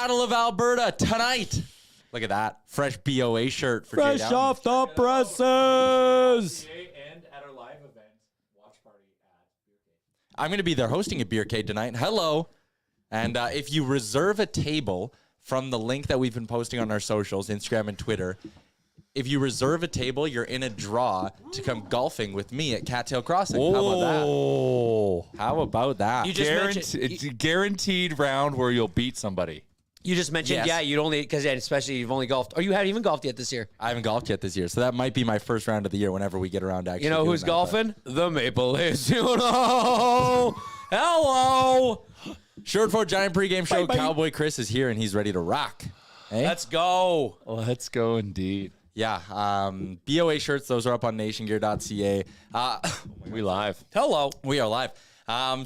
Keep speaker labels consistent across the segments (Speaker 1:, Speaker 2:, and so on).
Speaker 1: Battle of Alberta tonight. Look at that. Fresh BOA shirt for
Speaker 2: Fresh
Speaker 1: Jay
Speaker 2: off the presses.
Speaker 3: And at our live event, watch party at Beer Cave.
Speaker 1: I'm going to be there hosting a Beer Cave tonight. Hello. And if you reserve a table from the link that we've been posting on our socials, Instagram and Twitter, if you reserve a table, you're in a draw to come golfing with me at Cattail Crossing. How about that? How about that?
Speaker 2: You just
Speaker 4: It's a guaranteed round where you'll beat somebody.
Speaker 2: You just mentioned,
Speaker 1: Yes.
Speaker 2: yeah, you'd only, because especially you've only golfed, or you haven't even golfed yet this year.
Speaker 1: I haven't golfed yet this year, so that might be my first round of the year whenever we get around to actually
Speaker 2: You know
Speaker 1: doing
Speaker 2: who's
Speaker 1: that,
Speaker 2: golfing? The Maple Leafs. You know. Hello.
Speaker 1: Shirt for Giant pregame show. Cowboy Chris is here, and he's ready to rock. Hey?
Speaker 2: Let's go.
Speaker 4: Let's go indeed.
Speaker 1: Yeah, BOA shirts, those are up on nationgear.ca.
Speaker 4: We live.
Speaker 2: Hello.
Speaker 1: We are live.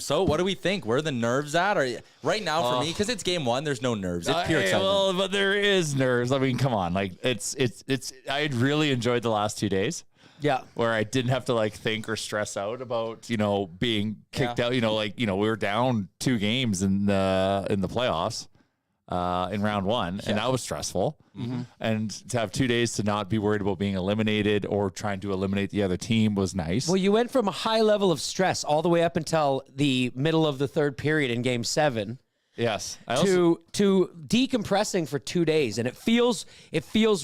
Speaker 1: So what do we think? Where are the nerves at? Right now for me, because it's game one, there's no nerves. It's pure excitement.
Speaker 4: Well, but there is nerves. I mean, come on. Like it's I really enjoyed the last 2 days.
Speaker 2: Yeah.
Speaker 4: Where I didn't have to like think or stress out about, being kicked out. We were down 2 games in the playoffs. In round one, and that was stressful. And to have 2 days to not be worried about being eliminated or trying to eliminate the other team was nice.
Speaker 2: Well, you went from a high level of stress all the way up until the middle of the third period in Game 7.
Speaker 4: Yes,
Speaker 2: To decompressing for 2 days, and it feels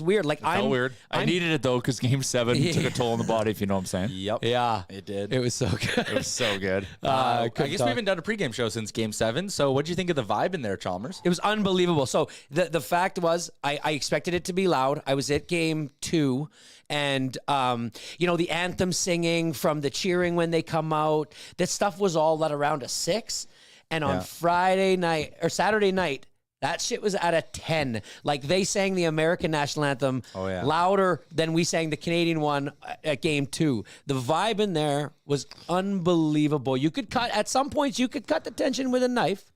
Speaker 2: weird. Like
Speaker 4: felt weird. I needed it though because Game 7 took a toll on the body. If you know what I'm saying.
Speaker 1: Yep.
Speaker 2: Yeah,
Speaker 1: It did.
Speaker 2: it was so good.
Speaker 4: It was so good.
Speaker 1: I guess we haven't done a pregame show since game 7. So what do you think of the vibe in there, Chalmers?
Speaker 2: It was unbelievable. So the fact was, I expected it to be loud. I was at Game 2, and the anthem singing from the cheering when they come out. That stuff was all at around a 6. And on Friday night or Saturday night, that shit was at a 10. Like they sang the American national anthem louder than we sang the Canadian one at Game 2. The vibe in there was unbelievable. At some points, you could cut the tension with a knife.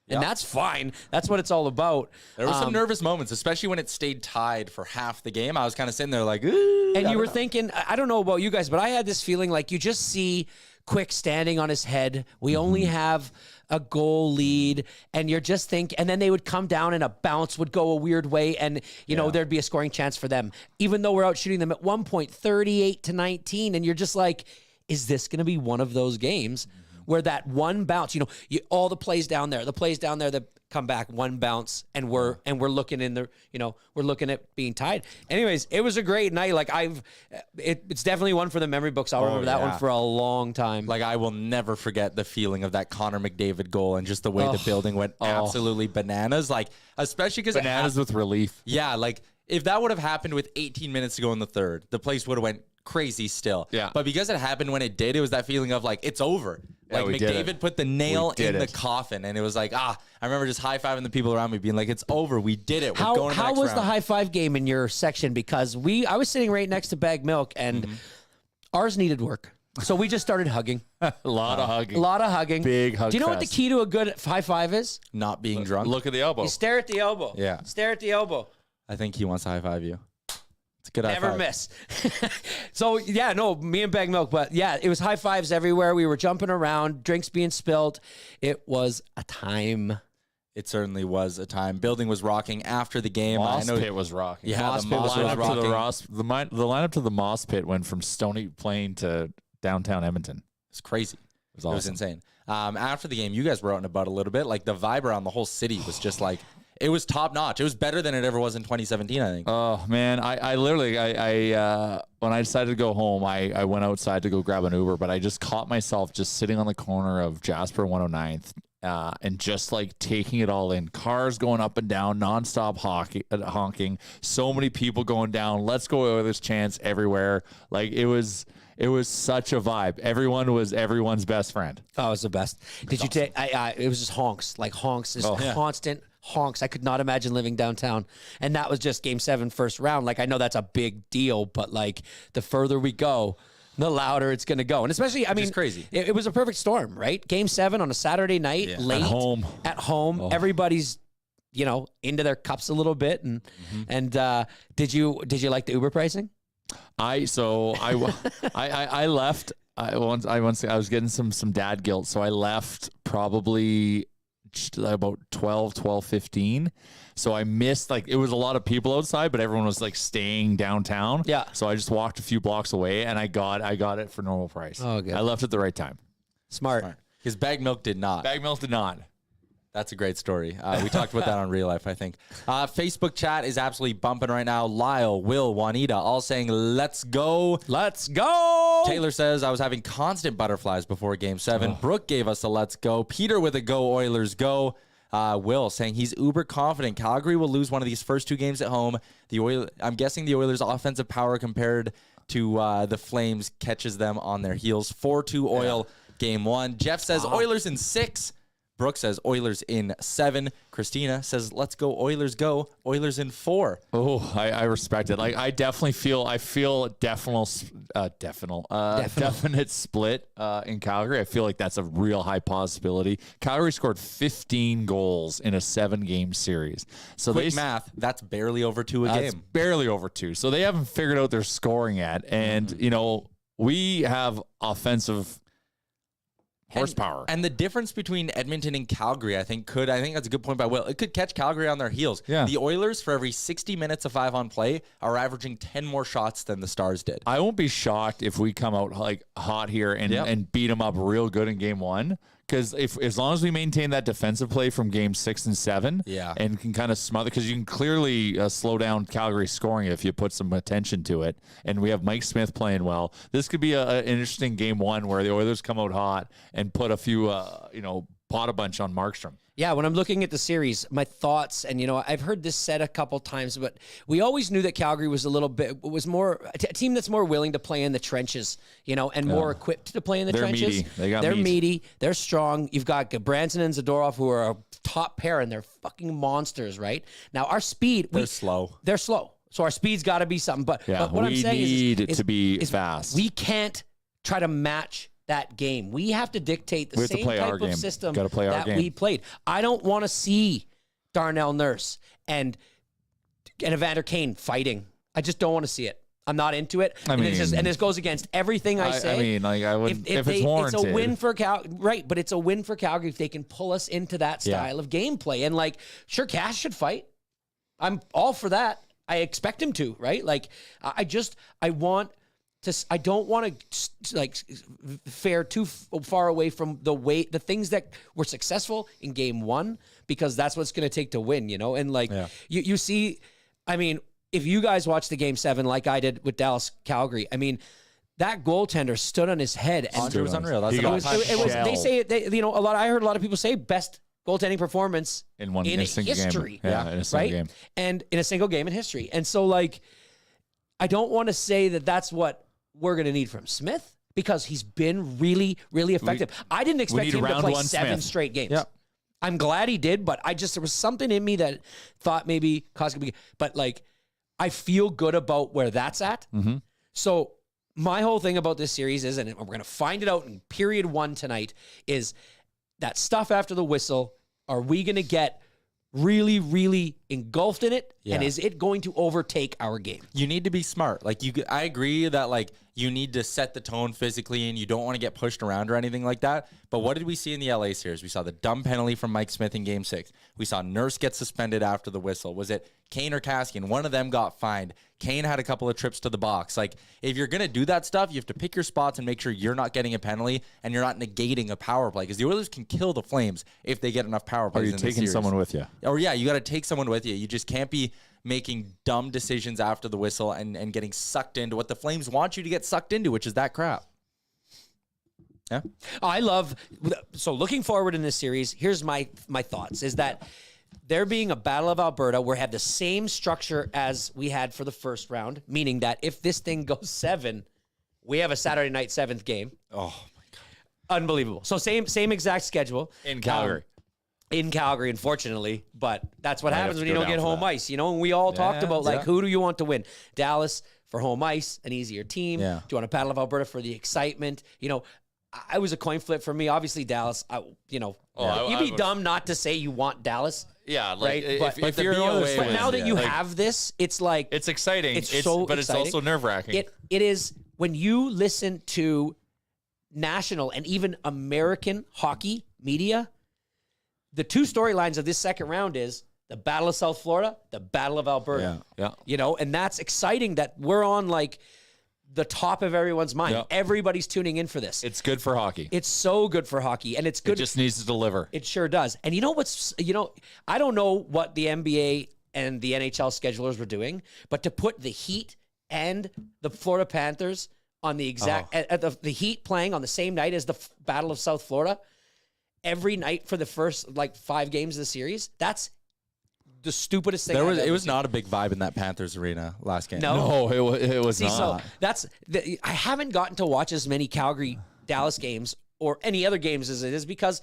Speaker 2: And that's fine. That's what it's all about.
Speaker 1: There were some nervous moments, especially when it stayed tied for half the game. I was kind of sitting there like, ooh.
Speaker 2: And you were thinking, I don't know about you guys, but I had this feeling like you just see Quick standing on his head. We only have a goal lead, and you're just and then they would come down and a bounce would go a weird way, and there'd be a scoring chance for them, even though we're out shooting them at 1 point, 38-19, and you're just like, is this going to be one of those games where that one bounce, all the plays down there that come back, one bounce, and we're looking we're looking at being tied. Anyways, it was a great night. Like it's definitely one for the memory books. I'll remember that one for a long time.
Speaker 1: Like I will never forget the feeling of that Connor McDavid goal and just the way the building went absolutely bananas. Like especially because
Speaker 4: bananas with relief.
Speaker 1: Yeah, like if that would have happened with 18 minutes to go in the third, the place would have went crazy still.
Speaker 4: Yeah.
Speaker 1: But because it happened when it did, it was that feeling of like, it's over.
Speaker 4: Yeah,
Speaker 1: Like McDavid put the nail in the coffin, and it was like, I remember just high-fiving the people around me being like, it's over. We did it. We're going to the next
Speaker 2: How was
Speaker 1: round.
Speaker 2: the high-five game in your section? Because I was sitting right next to Bag Milk, and ours needed work. So we just started hugging.
Speaker 4: A lot of hugging.
Speaker 2: A lot of hugging.
Speaker 4: Big hug
Speaker 2: Do you know what the
Speaker 4: fest.
Speaker 2: key to a good high-five is?
Speaker 1: Not being drunk?
Speaker 4: Look at the elbow.
Speaker 2: You stare at the elbow.
Speaker 1: Yeah.
Speaker 2: Stare at the elbow.
Speaker 1: I think he wants to high-five you. It's a good
Speaker 2: Never
Speaker 1: high-five.
Speaker 2: miss. So, me and Bag Milk. But, yeah, it was high-fives everywhere. We were jumping around, drinks being spilled. It was a time.
Speaker 1: It certainly was a time. Building was rocking after the game.
Speaker 4: Moss pit was rocking.
Speaker 1: Yeah,
Speaker 4: Moss
Speaker 1: the
Speaker 4: pit
Speaker 1: Moss was
Speaker 4: lineup to
Speaker 1: rocking.
Speaker 4: the lineup to the Moss pit went from Stony Plain to downtown Edmonton.
Speaker 1: It's crazy.
Speaker 4: It was
Speaker 1: It was
Speaker 4: awesome.
Speaker 1: insane. After the game, you guys were out and about a little bit. Like the vibe around the whole city was just like, it was top notch. It was better than it ever was in 2017, I think.
Speaker 4: Oh man, I literally when I decided to go home, I went outside to go grab an Uber, but I just caught myself just sitting on the corner of Jasper 109th and just like taking it all in. Cars going up and down, nonstop honking. So many people going down. Let's go over this chance everywhere. Like it was such a vibe. Everyone was everyone's best friend.
Speaker 2: Oh, it was the best. Did you take? It was just honks, just constant honks. I could not imagine living downtown, and that was just Game 7, first round. Like I know that's a big deal, but like the further we go, the louder it's going to go. And especially, I mean,
Speaker 1: It's crazy.
Speaker 2: It was a perfect storm, right? Game 7 on a Saturday night, late at home.
Speaker 4: Oh.
Speaker 2: Everybody's into their cups a little bit, and did you like the Uber pricing?
Speaker 4: I left. I was getting some dad guilt, so I left probably about 12:15. So I missed, like, it was a lot of people outside, but everyone was like staying downtown.
Speaker 2: Yeah.
Speaker 4: So I just walked a few blocks away and I got it for normal price.
Speaker 2: Oh, good.
Speaker 4: I left at the right time.
Speaker 2: Smart.
Speaker 1: His bag milk did not.
Speaker 4: Bag milk did not.
Speaker 1: That's a great story. We talked about that on Real Life, I think. Facebook chat is absolutely bumping right now. Lyle, Will, Juanita, all saying, let's go.
Speaker 2: Let's go.
Speaker 1: Taylor says, I was having constant butterflies before Game 7. Brooke gave us a let's go. Peter with a go, Oilers, go. Will saying he's uber confident Calgary will lose one of these first 2 games at home. I'm guessing the Oilers' offensive power compared to the Flames catches them on their heels. 4-2 Oil, Game 1. Jeff says Oilers in 6. Brooke says Oilers in 7. Christina says, let's go Oilers go. Oilers in 4.
Speaker 4: Oh, I respect it. Like, I definitely feel definite split in Calgary. I feel like that's a real high possibility. Calgary scored 15 goals in a 7-game series. So
Speaker 1: Quick math, that's barely over 2 a
Speaker 4: that's
Speaker 1: game.
Speaker 4: barely over 2. So they haven't figured out their scoring yet. And, you know, we have offensive horsepower.
Speaker 1: And the difference between Edmonton and Calgary, I think that's a good point by Will. It could catch Calgary on their heels.
Speaker 4: Yeah.
Speaker 1: The Oilers, for every 60 minutes of 5-on play, are averaging 10 more shots than the Stars did.
Speaker 4: I won't be shocked if we come out like hot here and beat them up real good in Game 1. Because as long as we maintain that defensive play from Game 6 and 7, and can kind of smother, because you can clearly slow down Calgary's scoring if you put some attention to it. And we have Mike Smith playing well. This could be an interesting Game 1 where the Oilers come out hot and put a few, pot a bunch on Markstrom.
Speaker 2: Yeah, when I'm looking at the series, my thoughts, and I've heard this said a couple times, but we always knew that Calgary was more a team that's more willing to play in the trenches, and more equipped to play in the trenches.
Speaker 4: Meaty.
Speaker 2: They're meaty. They're strong. You've got Branson and Zadorov, who are a top pair, and they're fucking monsters, right? Now our speed,
Speaker 1: They're slow.
Speaker 2: They're slow. So our speed's got to be something. But what I'm saying
Speaker 4: is to be fast.
Speaker 2: We can't try to match that game. We have to dictate the same type of system that we played. I don't want to see Darnell Nurse and Evander Kane fighting. I just don't want to see it. I'm not into it. And this goes against everything I say.
Speaker 4: I wouldn't if it's warranted.
Speaker 2: It's a win for right, but it's a win for Calgary if they can pull us into that style of gameplay. And sure, Cash should fight. I'm all for that. I expect him to, right? I don't want to fare too far away from the things that were successful in Game 1, because that's what's going to take to win, And you see, if you guys watch the Game 7 like I did with Dallas Calgary, that goaltender stood on his head. And
Speaker 1: It was unreal. That's
Speaker 2: it was. They say I heard a lot of people say best goaltending performance in
Speaker 4: a single
Speaker 2: history.
Speaker 4: Game. Yeah, in a single game.
Speaker 2: And in a single game in history. And so I don't want to say that that's what we're going to need from Smith, because he's been really, really effective. I didn't expect him to play 7 straight games.
Speaker 4: Yep.
Speaker 2: I'm glad he did, but there was something in me that thought maybe Cos could be, but I feel good about where that's at.
Speaker 4: Mm-hmm.
Speaker 2: So my whole thing about this series is, and we're going to find it out in period 1 tonight, is that stuff after the whistle. Are we going to get really, really engulfed in it?
Speaker 1: Yeah.
Speaker 2: And is it going to overtake our game?
Speaker 1: You need to be smart. I agree that you need to set the tone physically, and you don't want to get pushed around or anything like that. But what did we see in the LA series? We saw the dumb penalty from Mike Smith in Game 6. We saw Nurse get suspended after the whistle. Was it Kane or Kaskian? One of them got fined. Kane had a couple of trips to the box. If you're going to do that stuff, you have to pick your spots and make sure you're not getting a penalty and you're not negating a power play, because the Oilers can kill the Flames if they get enough power plays.
Speaker 4: Are you taking someone with you?
Speaker 1: Or you got to take someone with you. You just can't be making dumb decisions after the whistle and getting sucked into what the Flames want you to get sucked into, which is that crap. Yeah.
Speaker 2: So looking forward in this series, here's my thoughts, is that there being a Battle of Alberta, we have the same structure as we had for the first round, meaning that if this thing goes 7, we have a Saturday night 7th game.
Speaker 1: Oh my God.
Speaker 2: Unbelievable. So same exact schedule.
Speaker 4: In Calgary.
Speaker 2: In Calgary, unfortunately, but that's what happens
Speaker 1: have
Speaker 2: when
Speaker 1: to
Speaker 2: you
Speaker 1: go
Speaker 2: don't get
Speaker 1: down for
Speaker 2: home
Speaker 1: that.
Speaker 2: ice, and we all talked about
Speaker 1: yeah.
Speaker 2: who do you want to win? Dallas for home ice, an easier team.
Speaker 1: Yeah.
Speaker 2: Do you want a Battle of Alberta for the excitement? I was a coin flip for me. Obviously, Dallas. You'd be dumb not to say you want Dallas.
Speaker 4: Yeah,
Speaker 2: right.
Speaker 1: If you're
Speaker 2: But now that you have this, it's
Speaker 4: it's exciting.
Speaker 2: It's so
Speaker 4: but
Speaker 2: exciting.
Speaker 4: It's also nerve-wracking.
Speaker 2: It is when you listen to national and even American hockey media. the two storylines of this second round is the Battle of South Florida, the Battle of Alberta.
Speaker 4: Yeah.
Speaker 2: You know, and that's exciting that we're on like the top of everyone's mind.
Speaker 4: Yeah.
Speaker 2: Everybody's tuning in for this.
Speaker 4: It's good for hockey.
Speaker 2: It's so good for hockey, and it's
Speaker 4: It
Speaker 2: good.
Speaker 4: just needs to deliver.
Speaker 2: It sure does. And you know what's, I don't know what the NBA and the NHL schedulers were doing, but to put the Heat and the Florida Panthers on the exact, the Heat playing on the same night as the Battle of South Florida every night for the first like 5 games of the series, that's the stupidest thing.
Speaker 1: It was not a big vibe in that Panthers arena last game.
Speaker 2: No.
Speaker 4: No, it was
Speaker 2: See,
Speaker 4: not.
Speaker 2: so I haven't gotten to watch as many Calgary Dallas games or any other games as it is because,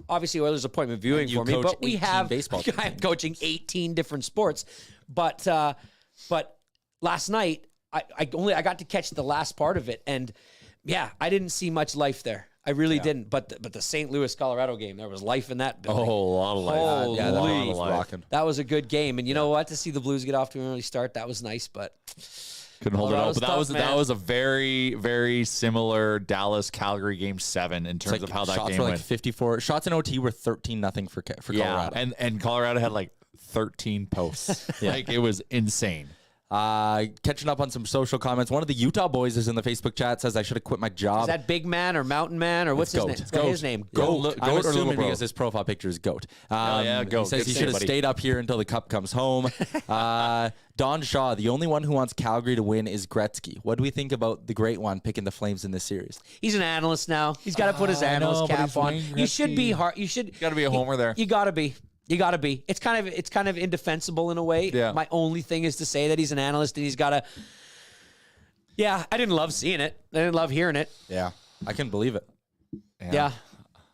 Speaker 2: obviously Oilers appointment viewing
Speaker 1: you
Speaker 2: for me,
Speaker 1: coach
Speaker 2: but we
Speaker 1: 18
Speaker 2: have,
Speaker 1: baseball teams.
Speaker 2: I'm coaching 18 different sports. But last night I got to catch the last part of it. And yeah, I didn't see much life there. I really didn't. But the St. Louis, Colorado game, there was life in that building.
Speaker 4: Oh, a lot of life.
Speaker 2: Holy.
Speaker 1: Yeah, that
Speaker 4: Holy.
Speaker 1: was rocking.
Speaker 2: That was a good game. And you know what? To see the Blues get off to an early start, that was nice. But
Speaker 4: Couldn't hold it
Speaker 2: Colorado's
Speaker 4: out. But
Speaker 2: tough,
Speaker 4: that
Speaker 2: man.
Speaker 4: was a very, very similar Dallas-Calgary game 7 in terms of how that
Speaker 1: shots
Speaker 4: game
Speaker 1: were like
Speaker 4: went.
Speaker 1: 54. Shots in OT were 13-0 for Colorado.
Speaker 4: and Colorado had like 13 posts. Like it was insane.
Speaker 1: Catching up on some social comments. One of the Utah boys is in the Facebook chat, says I should have quit my job.
Speaker 2: is that Big Man or Mountain Man or what's his
Speaker 1: Goat.
Speaker 2: name?
Speaker 1: It's
Speaker 2: What's
Speaker 1: Goat.
Speaker 2: his name?
Speaker 4: Goat.
Speaker 1: I'm
Speaker 4: Goat or
Speaker 1: assuming
Speaker 4: Little Bro?
Speaker 1: because his profile picture is Goat.
Speaker 4: yeah, Goat.
Speaker 1: He says
Speaker 4: Good
Speaker 1: he
Speaker 4: save,
Speaker 1: should have
Speaker 4: buddy.
Speaker 1: stayed up here until the cup comes home. Don Shaw, the only one who wants Calgary to win is Gretzky. What do we think about the great one picking the Flames in this series?
Speaker 2: He's an analyst now. He's got to put his
Speaker 4: I know,
Speaker 2: analyst
Speaker 4: but
Speaker 2: cap
Speaker 4: he's
Speaker 2: on.
Speaker 4: Wayne
Speaker 2: You should be
Speaker 4: Gretzky.
Speaker 2: hard. You should.
Speaker 4: Got to be a homer there.
Speaker 2: You got to be. You got to be. It's kind of indefensible in a way.
Speaker 4: Yeah.
Speaker 2: My only thing is to say that he's an analyst and he's got to. Yeah, I didn't love seeing it. I didn't love hearing it.
Speaker 1: Yeah, I couldn't believe it.
Speaker 2: Yeah,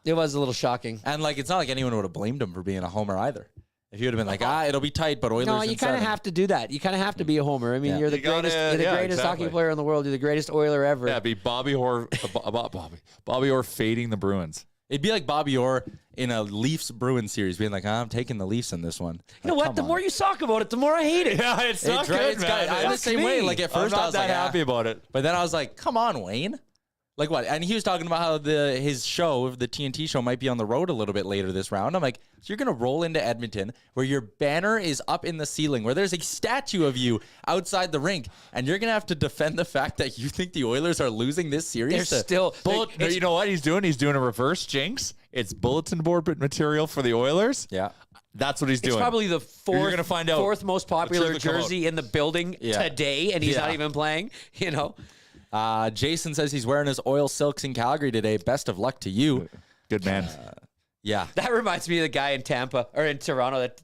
Speaker 2: it was a little shocking.
Speaker 1: And it's not like anyone would have blamed him for being a homer either. If he would have been like, it'll be tight, but Oilers.
Speaker 2: No, you
Speaker 1: in
Speaker 2: kind of
Speaker 1: 7.
Speaker 2: have to do that. You kind of have to be a homer. I mean,
Speaker 1: Yeah.
Speaker 2: you're the
Speaker 4: You gotta-
Speaker 2: greatest. You're the
Speaker 4: yeah,
Speaker 2: greatest
Speaker 4: exactly.
Speaker 2: hockey player in the world. You're the greatest Oiler ever.
Speaker 4: Yeah, be Bobby Orr fading the Bruins.
Speaker 1: It'd be like Bobby Orr in a Leafs Bruins series, being like, I'm taking the Leafs in this one.
Speaker 2: You know what? The more you talk about it, the more I hate it.
Speaker 4: Yeah, it's
Speaker 1: not good,
Speaker 4: it's
Speaker 1: man. I'm the
Speaker 4: Fuck
Speaker 1: same way. Like, at first
Speaker 4: I'm
Speaker 1: I
Speaker 4: not
Speaker 1: was
Speaker 4: that
Speaker 1: like,
Speaker 4: happy about it.
Speaker 1: But then I was like, come on, Wayne. Like what? And he was talking about how his show, the TNT show, might be on the road a little bit later this round. I'm like, so you're going to roll into Edmonton where your banner is up in the ceiling, where there's a statue of you outside the rink, and you're going to have to defend the fact that you think the Oilers are losing this series?
Speaker 2: They're still.
Speaker 4: You know what he's doing? He's doing a reverse jinx. It's bulletin board material for the Oilers.
Speaker 1: Yeah.
Speaker 4: That's what he's doing.
Speaker 2: It's probably the
Speaker 4: You're gonna find out.
Speaker 2: fourth most popular
Speaker 4: The truth will come
Speaker 2: jersey in the building today, and he's
Speaker 1: Yeah.
Speaker 2: not even playing.
Speaker 1: Jason says he's wearing his oil silks in Calgary today. Best of luck to you.
Speaker 4: Good man.
Speaker 1: Yeah.
Speaker 2: That reminds me of the guy in Tampa or in Toronto that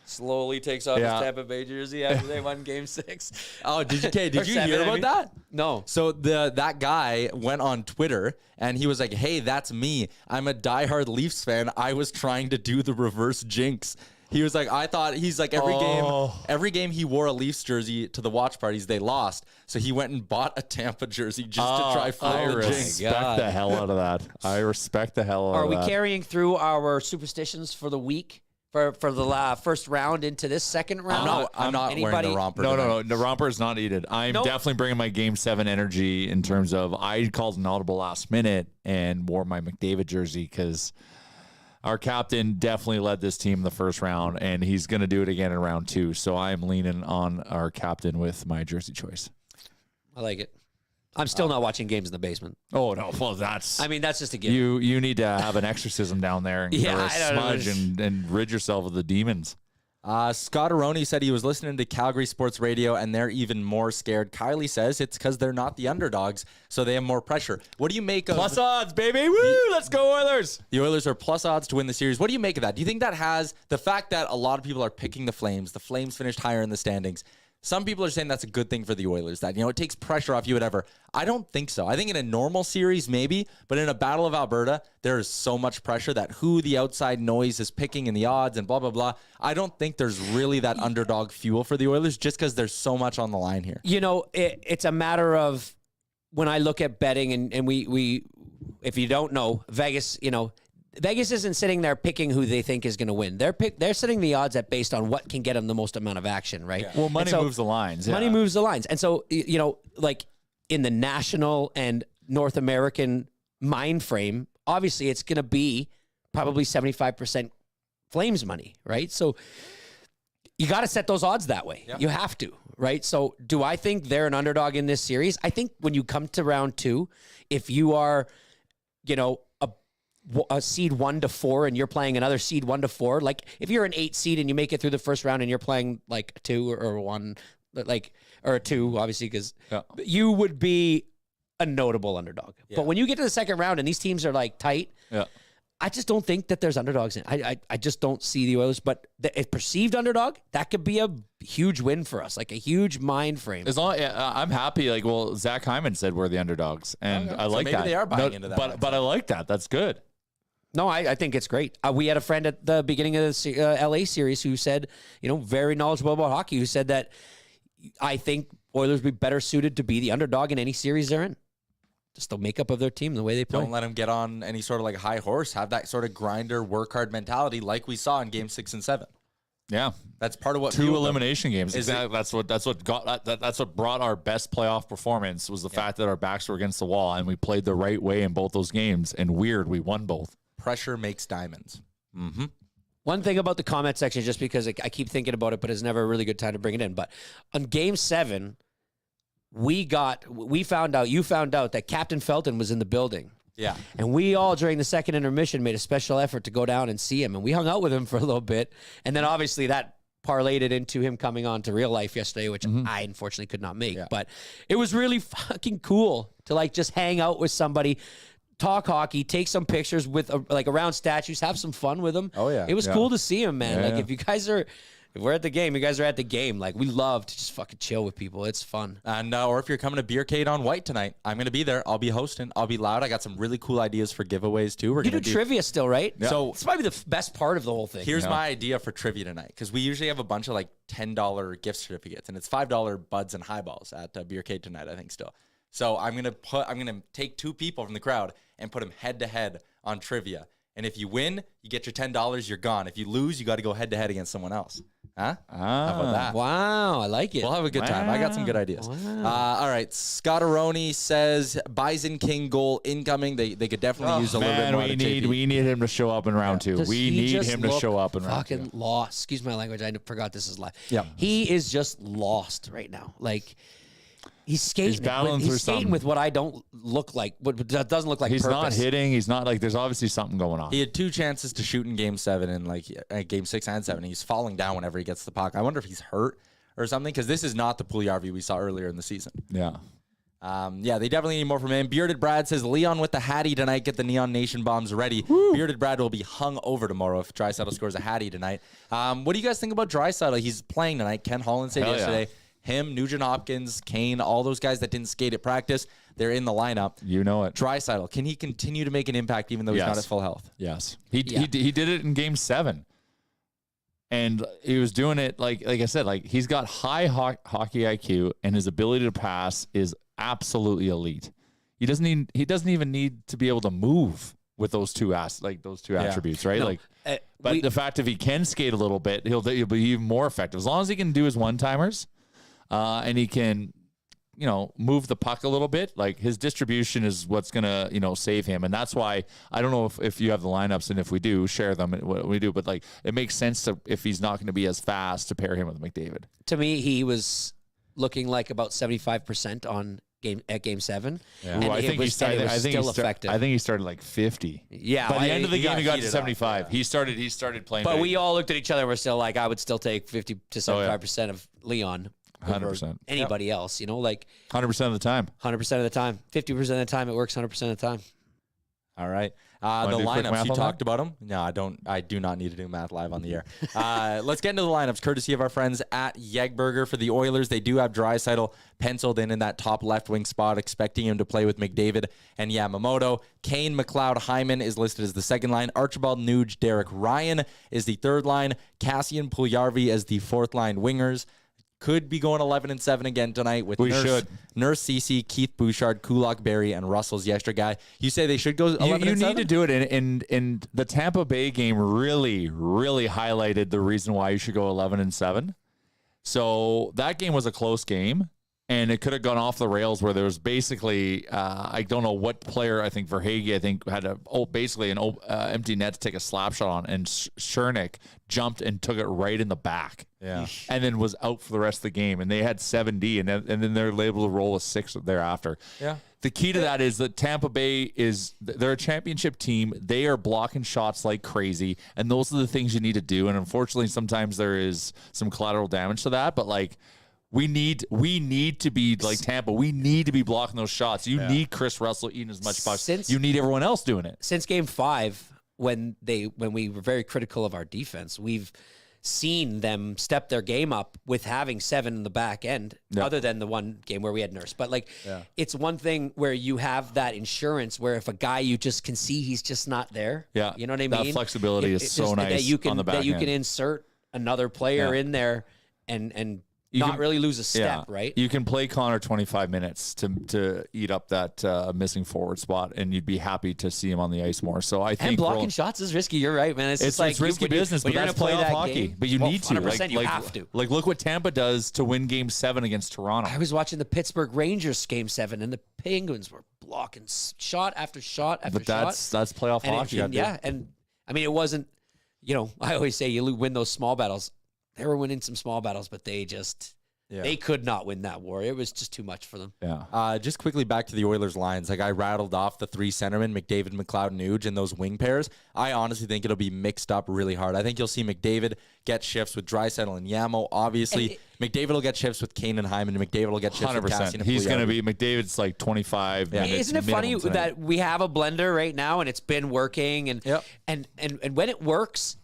Speaker 2: slowly takes off
Speaker 4: Yeah.
Speaker 2: his Tampa Bay jersey after they won Game 6.
Speaker 1: Oh, did you
Speaker 2: Or
Speaker 1: hear
Speaker 2: 7, I
Speaker 1: about
Speaker 2: mean.
Speaker 1: that?
Speaker 2: No.
Speaker 1: So that guy went on Twitter and he was like, "Hey, that's me. I'm a diehard Leafs fan. I was trying to do the reverse jinx." He was like, I thought he's like every game he wore a Leafs jersey to the watch parties, they lost. So he went and bought a Tampa jersey just to try for
Speaker 4: I
Speaker 1: the jinx.
Speaker 4: respect the hell out of that. I respect the hell out
Speaker 2: Are
Speaker 4: of
Speaker 2: we
Speaker 4: that.
Speaker 2: carrying through our superstitions for the week? For the first round into this second round?
Speaker 1: I'm not wearing
Speaker 2: Anybody-
Speaker 1: the romper.
Speaker 4: No. The romper is not needed. I'm
Speaker 2: Nope.
Speaker 4: definitely bringing my Game 7 energy in terms of I called an audible last minute and wore my McDavid jersey because our captain definitely led this team in the first round, and he's going to do it again in round 2. So I'm leaning on our captain with my jersey choice.
Speaker 2: I like it. I'm still not watching games in the basement.
Speaker 4: Oh, no. Well, that's...
Speaker 2: I mean, that's just a given.
Speaker 4: You need to have an exorcism down there and
Speaker 2: Yeah,
Speaker 4: or a
Speaker 2: I don't know.
Speaker 4: smudge and rid yourself of the demons.
Speaker 1: Scott Aroni said he was listening to Calgary Sports Radio and they're even more scared. Kylie says it's because they're not the underdogs, so they have more pressure. What do you make of
Speaker 4: Plus odds, baby. Woo! Let's go, Oilers.
Speaker 1: the Oilers are plus odds to win the series? What do you make of that? Do you think that has the fact that a lot of people are picking the Flames finished higher in the standings? Some people are saying that's a good thing for the Oilers, that, it takes pressure off you, whatever. I don't think so. I think in a normal series, maybe, but in a Battle of Alberta, there is so much pressure that who the outside noise is picking and the odds and blah, blah, blah. I don't think there's really that underdog fuel for the Oilers just because there's so much on the line here.
Speaker 2: It's a matter of when I look at betting and we if you don't know, Vegas, Vegas isn't sitting there picking who they think is going to win. They're setting the odds at based on what can get them the most amount of action, right?
Speaker 4: Well, money
Speaker 2: And so
Speaker 4: moves the lines.
Speaker 2: Money
Speaker 4: yeah.
Speaker 2: moves the lines. And so, like in the national and North American mind frame, obviously it's going to be probably 75% Flames money, right? So you got to set those odds that way.
Speaker 1: Yeah.
Speaker 2: You have to, right? So do I think they're an underdog in this series? I think when you come to round 2, if you are, a seed 1 to 4 and you're playing another seed 1 to 4, like if you're an 8 seed and you make it through the first round and you're playing like a 2 or 1, or a 2, obviously, because you would be a notable underdog.
Speaker 1: Yeah.
Speaker 2: But when you get to the second round and these teams are like tight, I just don't think that there's underdogs in. I just don't see the Oilers. But a perceived underdog, that could be a huge win for us, like a huge mind frame.
Speaker 4: As long, I'm happy. Like, well, Zach Hyman said we're the underdogs, and I like
Speaker 1: maybe
Speaker 4: that.
Speaker 1: they are buying into that.
Speaker 4: But I like that. That's good.
Speaker 2: No, I think it's great. We had a friend at the beginning of the LA series who said, very knowledgeable about hockey, who said that I think Oilers would be better suited to be the underdog in any series they're in. Just the makeup of their team, the way they play.
Speaker 1: Don't let them get on any sort of like high horse. Have that sort of grinder, work hard mentality like we saw in Game 6 and 7.
Speaker 4: Yeah,
Speaker 1: that's part of what
Speaker 4: 2 elimination games.
Speaker 1: Exactly.
Speaker 4: That's what brought our best playoff performance was the fact that our backs were against the wall and we played the right way in both those games. And we won both.
Speaker 1: Pressure makes diamonds. Mm-hmm.
Speaker 2: One thing about the comment section, just because I keep thinking about it, but it's never a really good time to bring it in. But on Game 7, you found out that Captain Felton was in the building.
Speaker 1: Yeah.
Speaker 2: And we all, during the second intermission, made a special effort to go down and see him. And we hung out with him for a little bit. And then obviously that parlayed it into him coming on to Real Life yesterday, which I unfortunately could not make. Yeah. But it was really fucking cool to like just hang out with somebody, talk hockey, take some pictures with around statues, have some fun with them.
Speaker 1: Oh yeah.
Speaker 2: It was cool to see him, man.
Speaker 4: Yeah,
Speaker 2: if you guys are... If we're at the game, you guys are at the game. Like, we love to just fucking chill with people. It's fun.
Speaker 1: And or if you're coming to Beercade on White tonight, I'm going to be there. I'll be hosting. I'll be loud. I got some really cool ideas for giveaways, too.
Speaker 2: You do trivia still, right?
Speaker 1: Yeah. So
Speaker 2: it's probably the best part of the whole thing.
Speaker 1: Here's my idea for trivia tonight, because we usually have a bunch of, like, $10 gift certificates, and it's $5 buds and highballs at Beercade tonight, I think, still. So I'm going to take 2 people from the crowd and put them head-to-head on trivia. And if you win, you get your $10, you're gone. If you lose, you got to go head-to-head against someone else. Huh? How about that?
Speaker 2: Wow, I like it.
Speaker 1: We'll have a good time. I got some good ideas. Wow. All right. Scotteroni says Bison King goal incoming. They could definitely use a little bit more.
Speaker 4: We need him to show up in round 2. We need him to show up in round 2.
Speaker 2: Fucking lost. Excuse my language. I forgot this is live.
Speaker 1: Yeah.
Speaker 2: He is just lost right now. Like, he's skating.
Speaker 4: He's
Speaker 2: skating with what I don't look like. What doesn't look like.
Speaker 4: He's
Speaker 2: purpose.
Speaker 4: not hitting. He's not like. There's obviously something going on.
Speaker 1: He had 2 chances to shoot in Game 7 and Game 6 and 7. He's falling down whenever he gets the puck. I wonder if he's hurt or something, because this is not the Puljujarvi we saw earlier in the season.
Speaker 4: Yeah.
Speaker 1: They definitely need more from him. Bearded Brad says Leon with the Hattie tonight. Get the Neon Nation bombs ready. Woo. Bearded Brad will be hung over tomorrow if Draisaitl scores a Hattie tonight. What do you guys think about Draisaitl? He's playing tonight. Ken Holland said yesterday. Yeah. Him, Nugent Hopkins, Kane, all those guys that didn't skate at practice, they're in the lineup.
Speaker 4: You know it.
Speaker 1: Draisaitl, can he continue to make an impact even though he's not at full health?
Speaker 4: Yes. He did it in Game 7. And he was doing it, like I said, like he's got high hockey IQ, and his ability to pass is absolutely elite. He doesn't even need to be able to move with those two attributes, right?
Speaker 2: No,
Speaker 4: but the fact if he can skate a little bit, he'll be even more effective. As long as he can do his one-timers, and he can, move the puck a little bit, like his distribution is what's gonna, save him. And that's why I don't know if you have the lineups, and if we do, share them, what we do. But like, it makes sense to, if he's not going to be as fast, to pair him with McDavid.
Speaker 2: To me, he was looking like about 75% at Game 7.
Speaker 4: Yeah. And I think he started.
Speaker 2: Effective.
Speaker 4: I think he started like 50.
Speaker 2: Yeah.
Speaker 4: By the end of the game, he got to 75. He started playing.
Speaker 2: But we all looked at each other and we're still like, I would still take 50 to 75% of Leon.
Speaker 4: 100%.
Speaker 2: Anybody else, like
Speaker 4: 100% of the time.
Speaker 2: 100% of the time. 50% of the time, it works 100% of the time.
Speaker 1: All right. The lineups, you talked about them. No, I do not need to do math live on the air. Let's get into the lineups, courtesy of our friends at Yegburger. For the Oilers, they do have Draisaitl penciled in that top left wing spot, expecting him to play with McDavid and Yamamoto. Kane, McLeod, Hyman is listed as the second line. Archibald, Nuge, Derek Ryan is the third line. Cassian, Puljujarvi as the fourth line wingers. Could be going 11-7 again tonight with Nurse Ceci, Keith Bouchard, Kulak Berry, and Russell's the extra guy. You say they should go 11-7?
Speaker 4: You need to do it, and the Tampa Bay game really, really highlighted the reason why you should go 11-7. So that game was a close game, and it could have gone off the rails where there was basically I don't know what player, I think Verhaeghe, I think had basically an empty net to take a slap shot on, and Chernik jumped and took it right in the back.
Speaker 1: Yeah.
Speaker 4: And then was out for the rest of the game, and they had 7D, and then they're able to roll a 6 thereafter.
Speaker 1: Yeah.
Speaker 4: The key to that is that Tampa Bay they're a championship team. They are blocking shots like crazy, and those are the things you need to do. And unfortunately, sometimes there is some collateral damage to that. But like, we need to be like Tampa. We need to be blocking those shots. You need Chris Russell eating as much pucks. You need everyone else doing it.
Speaker 2: Since Game 5, when we were very critical of our defense, we've seen them step their game up with having 7 in the back end, other than the one game where we had Nurse. But like, it's one thing where you have that insurance where if a guy you just can see he's just not there.
Speaker 4: Yeah.
Speaker 2: You know what I mean?
Speaker 4: That flexibility is so nice
Speaker 2: that you can,
Speaker 4: on the back
Speaker 2: that you
Speaker 4: end.
Speaker 2: can insert another player in there and not really lose a step, right?
Speaker 4: You can play Connor 25 minutes to eat up that missing forward spot, and you'd be happy to see him on the ice more. So I think
Speaker 2: and blocking shots is risky. You're right, man. It's just like
Speaker 4: risky business, but that's playoff hockey. But you need to.
Speaker 2: 100%, you have to.
Speaker 4: Like, look what Tampa does to win Game 7 against Toronto.
Speaker 2: I was watching the Pittsburgh Rangers Game 7, and the Penguins were blocking shot after shot after shot.
Speaker 4: But that's playoff hockey.
Speaker 2: And I mean, it wasn't. You know, I always say you win those small battles. They were winning some small battles, but they just. Yeah. They could not win that war. It was just too much for them.
Speaker 4: Yeah.
Speaker 1: Just quickly back to the Oilers lines. Like I rattled off the 3 centermen, McDavid, McLeod, Nuge, and those wing pairs. I honestly think it'll be mixed up really hard. I think you'll see McDavid get shifts with Draisaitl and Yamo. Obviously, McDavid will get shifts with Kane and Hyman, and McDavid will get shifts
Speaker 4: 100%.
Speaker 1: with Cassian and
Speaker 4: He's going to
Speaker 1: Pugliese.
Speaker 4: be, McDavid's like 25 minutes.
Speaker 2: Isn't it funny that we have a blender right now and it's been working and when it works,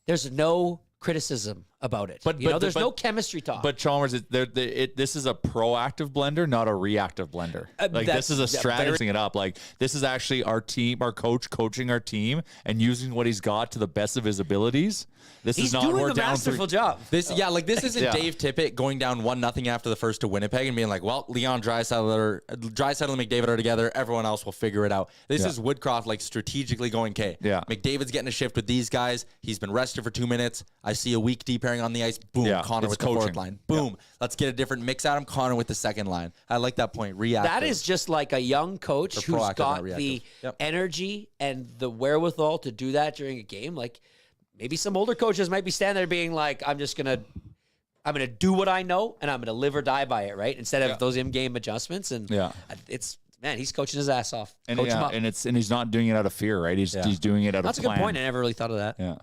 Speaker 2: there's no criticism about it. But there's no chemistry talk.
Speaker 4: But Chalmers, this is a proactive blender, not a reactive blender. Like this is a strategizing it up. Like this is actually our team, our coach coaching our team and using what he's got to the best of his abilities.
Speaker 2: He's doing a masterful job.
Speaker 1: This isn't Dave Tippett going down 1-0 after the first to Winnipeg and being like, well, Leon Draisaitl and McDavid are together. Everyone else will figure it out. This is Woodcroft like strategically going, McDavid's getting a shift with these guys. He's been rested for 2 minutes. I see a weak D pairing on the ice. Boom, Connor with the fourth line. Boom. Let's get a different mix out of him. Connor with the second line. I like that point. Reactive.
Speaker 2: That is just like a young coach who's got the energy and the wherewithal to do that during a game. Like maybe some older coaches might be standing there being like, I'm gonna do what I know and I'm gonna live or die by it, right? Instead of those in-game adjustments. And it's he's coaching his ass off.
Speaker 4: And
Speaker 2: Coach him up.
Speaker 4: and he's not doing it out of fear, right? He's doing it out
Speaker 2: That's
Speaker 4: of
Speaker 2: a good point. I never really thought of that.
Speaker 4: Yeah.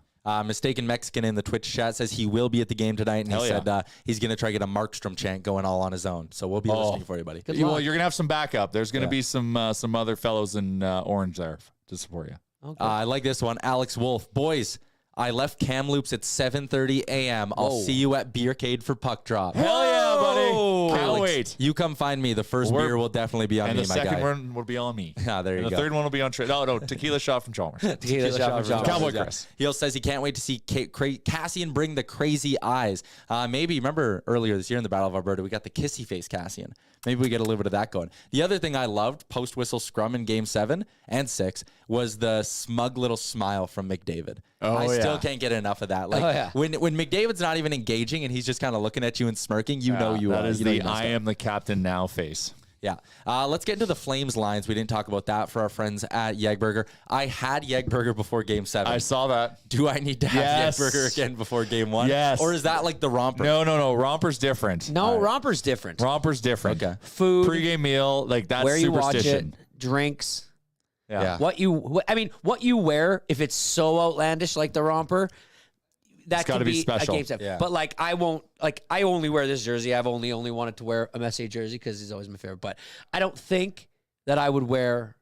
Speaker 1: Mistaken Mexican in the Twitch chat says he will be at the game tonight, and he said he's going to try to get a Markstrom chant going all on his own. So we'll be listening for you, buddy.
Speaker 4: Well, you're going to have some backup. There's going to be some other fellows in orange there to support you.
Speaker 2: Okay.
Speaker 1: I like this one. Alex Wolf. Boys, I left Kamloops at 7:30 a.m. I'll see you at Beercade for puck drop.
Speaker 4: Hell yeah, buddy. Can't
Speaker 1: Alex,
Speaker 4: wait.
Speaker 1: You come find me. The first beer will definitely be on me,
Speaker 4: and
Speaker 1: my
Speaker 4: the
Speaker 1: guy.
Speaker 4: second one will be on me.
Speaker 1: There you
Speaker 4: and
Speaker 1: go.
Speaker 4: the third one will be on No, tequila shot from Chalmers.
Speaker 2: Tequila shot from Chalmers.
Speaker 4: Cowboy Chris.
Speaker 1: He says he can't wait to see Cassian bring the crazy eyes. Maybe, remember earlier this year in the Battle of Alberta, we got the kissy face Cassian. Maybe we get a little bit of that going. The other thing I loved post-whistle scrum in Game 7 and 6 was the smug little smile from McDavid. I still can't get enough of that. Like when McDavid's not even engaging and he's just kind of looking at you and smirking, you know you are.
Speaker 4: That is the I am the captain now face.
Speaker 1: Yeah. Let's get into the Flames lines. We didn't talk about that for our friends at Yegburger. I had Yegburger before Game 7.
Speaker 4: I saw that.
Speaker 1: Do I need to have Yegburger again before Game 1?
Speaker 4: Yes.
Speaker 1: Or is that like the romper?
Speaker 4: No. Romper's different.
Speaker 2: No, romper's different.
Speaker 4: Romper's different.
Speaker 1: Okay.
Speaker 2: Food,
Speaker 4: pre-game meal, like that's
Speaker 2: where you watch
Speaker 4: superstition.
Speaker 2: it, drinks.
Speaker 1: Yeah.
Speaker 2: What you wear, if it's so outlandish like the romper, that
Speaker 4: gotta
Speaker 2: could
Speaker 4: be
Speaker 2: be
Speaker 4: special.
Speaker 2: a game 7.
Speaker 1: Yeah.
Speaker 2: But like I only wear this jersey. I've only wanted to wear a Messier jersey because he's always my favorite. But I don't think that I would wear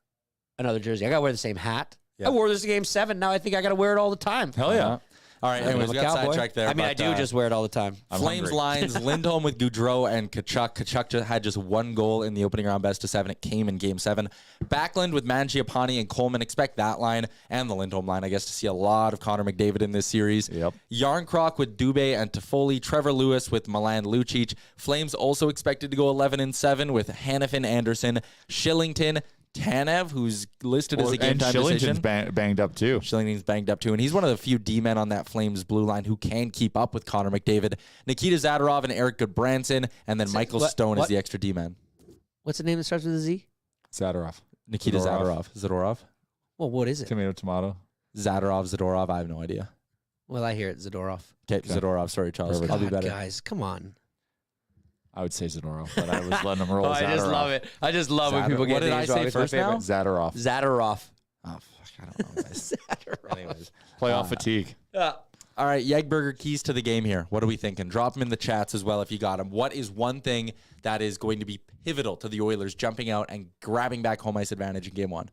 Speaker 2: another jersey. I gotta wear the same hat.
Speaker 1: Yeah.
Speaker 2: I wore this in Game 7. Now I think I gotta wear it all the time.
Speaker 4: Hell yeah.
Speaker 1: All right. Anyways, we got sidetracked there.
Speaker 2: I mean, I do just wear it all the time.
Speaker 1: Flames lines, Lindholm with Goudreau and Kachuk. Kachuk had just one goal in the opening round best of 7. It came in Game 7. Backlund with Mangiapane and Coleman. Expect that line and the Lindholm line, I guess, to see a lot of Connor McDavid in this series.
Speaker 4: Yep.
Speaker 1: Yarncroc with Dubé and Toffoli. Trevor Lewis with Milan Lucic. Flames also expected to go 11-7 with Hannafin, Anderson, Shillington, Tanev, who's listed as a game
Speaker 4: and
Speaker 1: time
Speaker 4: Shillington's
Speaker 1: decision.
Speaker 4: banged up too.
Speaker 1: Shillington's banged up too, and he's one of the few D-men on that Flames blue line who can keep up with Connor McDavid. Nikita Zadorov and Eric Goodbranson, and then Michael Stone is the extra D-man.
Speaker 2: What's the name that starts with a Z?
Speaker 4: Zadorov.
Speaker 1: Nikita Zadorov.
Speaker 2: Well, what is it?
Speaker 4: Tomato.
Speaker 1: Zadorov. I have no idea.
Speaker 2: Well, I hear it, Zadorov.
Speaker 1: Okay, Zadorov. Sorry, Charles.
Speaker 4: Perfect.
Speaker 1: I'll be
Speaker 2: God,
Speaker 1: better.
Speaker 2: guys, come on.
Speaker 4: I would say Zadorov, but I was letting him roll.
Speaker 2: I just love it. I just love when people get
Speaker 1: What did I
Speaker 2: names wrong.
Speaker 1: say
Speaker 2: It's my
Speaker 1: first now?
Speaker 2: favorite.
Speaker 4: Zadorov.
Speaker 2: Zadorov.
Speaker 1: Oh, fuck. I don't know. Guys. Anyways.
Speaker 4: Playoff fatigue.
Speaker 1: All right, Yegberger, keys to the game here. What are we thinking? Drop them in the chats as well if you got them. What is one thing that is going to be pivotal to the Oilers jumping out and grabbing back home ice advantage in game one?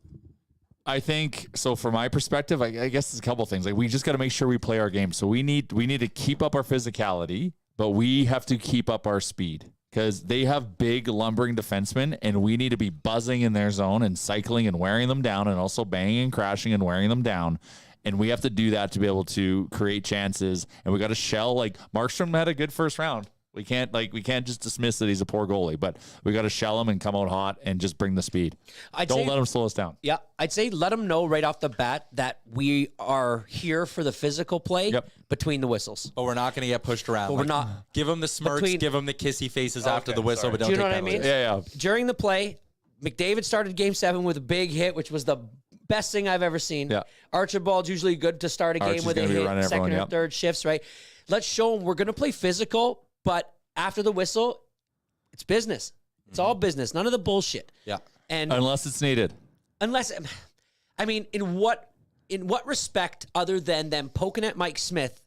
Speaker 4: I think so. From my perspective, I guess there's a couple things. Like we just got to make sure we play our game. So we need to keep up our physicality, but we have to keep up our speed because they have big lumbering defensemen, and we need to be buzzing in their zone and cycling and wearing them down, and also banging and crashing and wearing them down. And we have to do that to be able to create chances. And we got to shell. Like Markstrom had a good first round. We can't just dismiss that he's a poor goalie, but we got to shell him and come out hot and just bring the speed. Don't let him slow us down.
Speaker 2: Yeah, I'd say let them know right off the bat that we are here for the physical play between the whistles.
Speaker 1: But we're not going to get pushed around.
Speaker 2: But we're not.
Speaker 1: Give them the smirks, give them the kissy faces after the whistle, but don't
Speaker 2: Do you know
Speaker 1: take
Speaker 2: what I mean?
Speaker 4: Yeah.
Speaker 2: During the play, McDavid started Game 7 with a big hit, which was the best thing I've ever seen.
Speaker 4: Yeah.
Speaker 2: Archibald's usually good to start a game
Speaker 4: Archie's
Speaker 2: with a
Speaker 4: gonna be
Speaker 2: hit,
Speaker 4: running
Speaker 2: second
Speaker 4: everyone,
Speaker 2: or third shifts, right? Let's show them we're going to play physical, but after the whistle, it's business. It's all business. None of the bullshit.
Speaker 1: Yeah.
Speaker 2: And
Speaker 4: Unless it's needed.
Speaker 2: I mean, in what respect other than them poking at Mike Smith